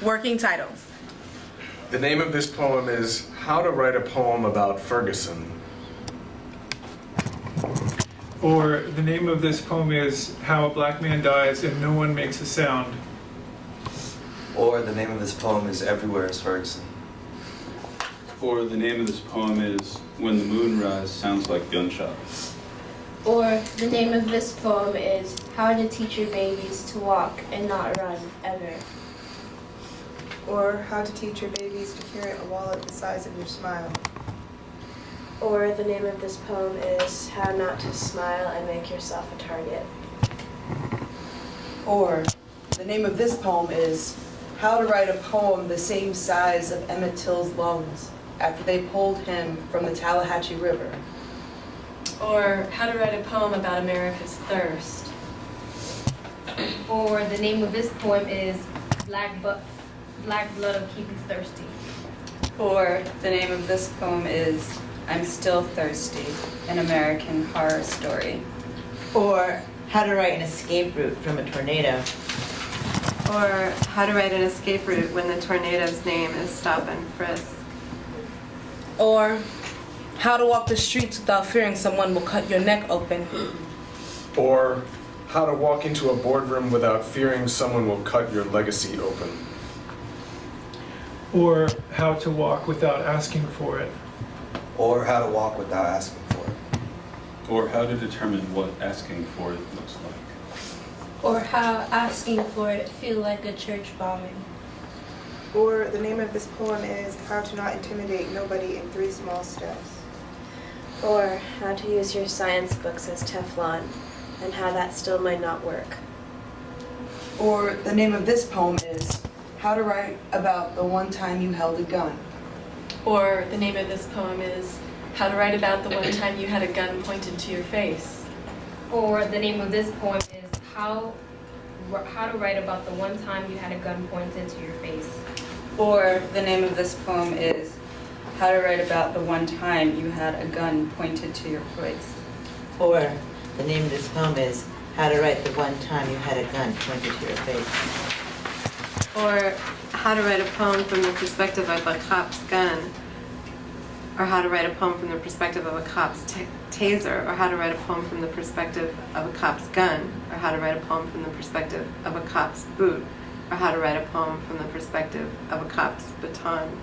Working title. The name of this poem is How to Write a Poem About Ferguson. Or the name of this poem is How a Black Man Dies and No One Makes a Sound. Or the name of this poem is Everywhere is Ferguson. Or the name of this poem is When the Moonrise Sounds Like Gunshots. Or the name of this poem is How to Teach Your Babies to Walk and Not Run Ever. Or How to Teach Your Babies to Carry a Wallet the Size of Your Smile. Or the name of this poem is How Not to Smile and Make Yourself a Target. Or the name of this poem is How to Write a Poem the Same Size of Emmett Till's Lungs after they pulled him from the Tallahatchie River. Or How to Write a Poem About America's Thirst. Or the name of this poem is Black Blood Will Keep You Thirsty. Or the name of this poem is I'm Still Thirsty, an American Horror Story. Or How to Write an Escape Route from a Tornado. Or How to Write an Escape Route When the Tornado's Name is Stop and Frisk. Or how to walk the streets without fearing someone will cut your neck open. Or How to Walk into a Boardroom Without Fearing Someone Will Cut Your Legacy Open. Or How to Walk Without Asking for It. Or How to Walk Without Asking for It. Or How to Determine What Asking for It Looks Like. Or How Asking for It Feel Like a Church Bombing. Or the name of this poem is How to Not Intimidate Nobody in 3 Small Steps. Or How to Use Your Science Books as Teflon and How That Still Might Not Work. Or the name of this poem is How to Write About the One Time You Held a Gun. Or the name of this poem is How to Write About the One Time You Had a Gun Pointed to Your Face. Or the name of this poem is How to Write About the One Time You Had a Gun Pointed to Your Face. Or the name of this poem is How to Write About the One Time You Had a Gun Pointed to Your Face. Or the name of this poem is How to Write the One Time You Had a Gun Pointed to Your Face. Or How to Write a Poem from the Perspective of a Cop's Gun. Or How to Write a Poem from the Perspective of a Cop's Taser. Or How to Write a Poem from the Perspective of a Cop's Gun. Or How to Write a Poem from the Perspective of a Cop's Boot. Or How to Write a Poem from the Perspective of a Cop's Baton.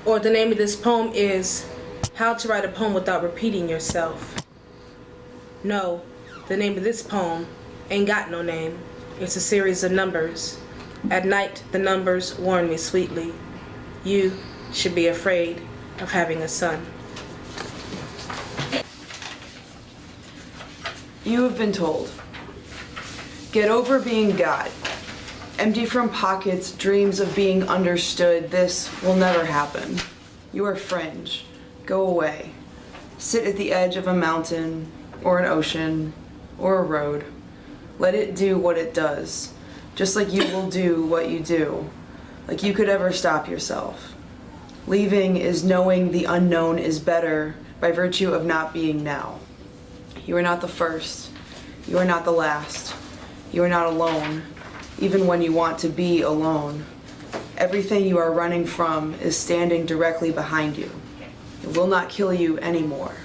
Or the name of this poem is How to Write a Poem Without Repeating Yourself. No, the name of this poem ain't got no name. It's a series of numbers. At night, the numbers warn me sweetly. You should be afraid of having a son. You have been told. Get over being God. Empty from pockets, dreams of being understood. This will never happen. You are fringe. Go away. Sit at the edge of a mountain, or an ocean, or a road. Let it do what it does. Just like you will do what you do. Like you could ever stop yourself. Leaving is knowing the unknown is better by virtue of not being now. You are not the first. You are not the last. You are not alone, even when you want to be alone. Everything you are running from is standing directly behind you. It will not kill you anymore.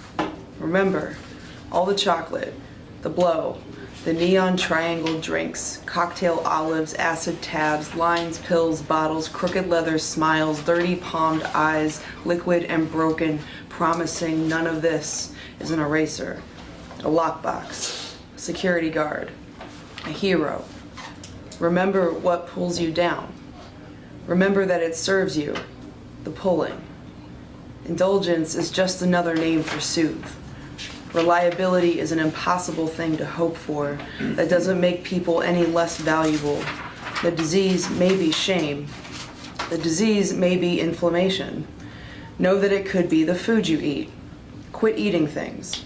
Remember, all the chocolate, the blow, the neon triangle drinks, cocktail olives, acid tabs, lines, pills, bottles, crooked leather smiles, dirty palmed eyes, liquid and broken, promising none of this is an eraser, a lockbox, a security guard, a hero. Remember what pulls you down. Remember that it serves you, the pulling. Indulgence is just another name for soothe. Reliability is an impossible thing to hope for that doesn't make people any less valuable. The disease may be shame. The disease may be inflammation. Know that it could be the food you eat. Quit eating things.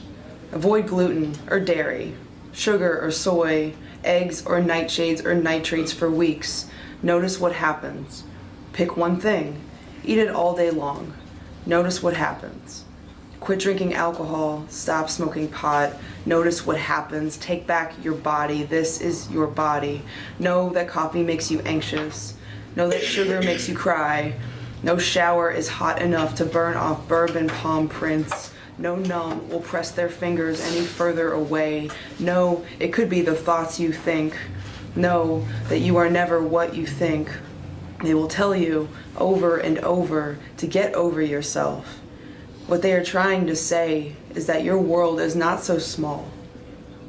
Avoid gluten or dairy, sugar or soy, eggs or nightshades or nitrates for weeks. Notice what happens. Pick one thing. Eat it all day long. Notice what happens. Quit drinking alcohol, stop smoking pot, notice what happens, take back your body, this is your body. Know that coffee makes you anxious, Know that sugar makes you cry. No shower is hot enough to burn off bourbon palm prints. No numb will press their fingers any further away. No, it could be the thoughts you think. Know that you are never what you think. They will tell you over and over to get over yourself. What they are trying to say is that your world is not so small.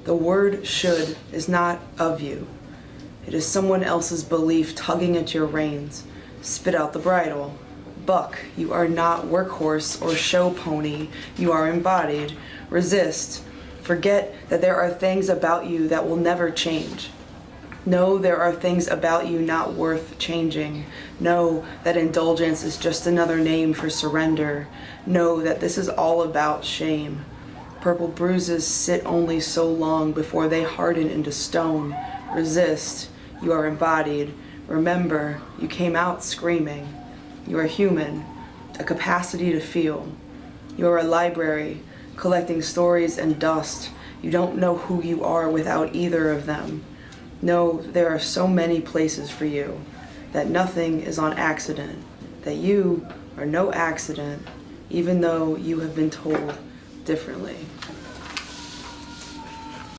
The word should is not of you. It is someone else's belief tugging at your reins. Spit out the bridle. Buck, you are not workhorse or show pony. You are embodied. Resist. Forget that there are things about you that will never change. Know there are things about you not worth changing. Know that indulgence is just another name for surrender. Know that this is all about shame. Purple bruises sit only so long before they harden into stone. Resist. You are embodied. Remember, you came out screaming. You are human, a capacity to feel. You are a library, collecting stories and dust. You don't know who you are without either of them. No, there are so many places for you, that nothing is on accident, that you are no accident, even though you have been told differently.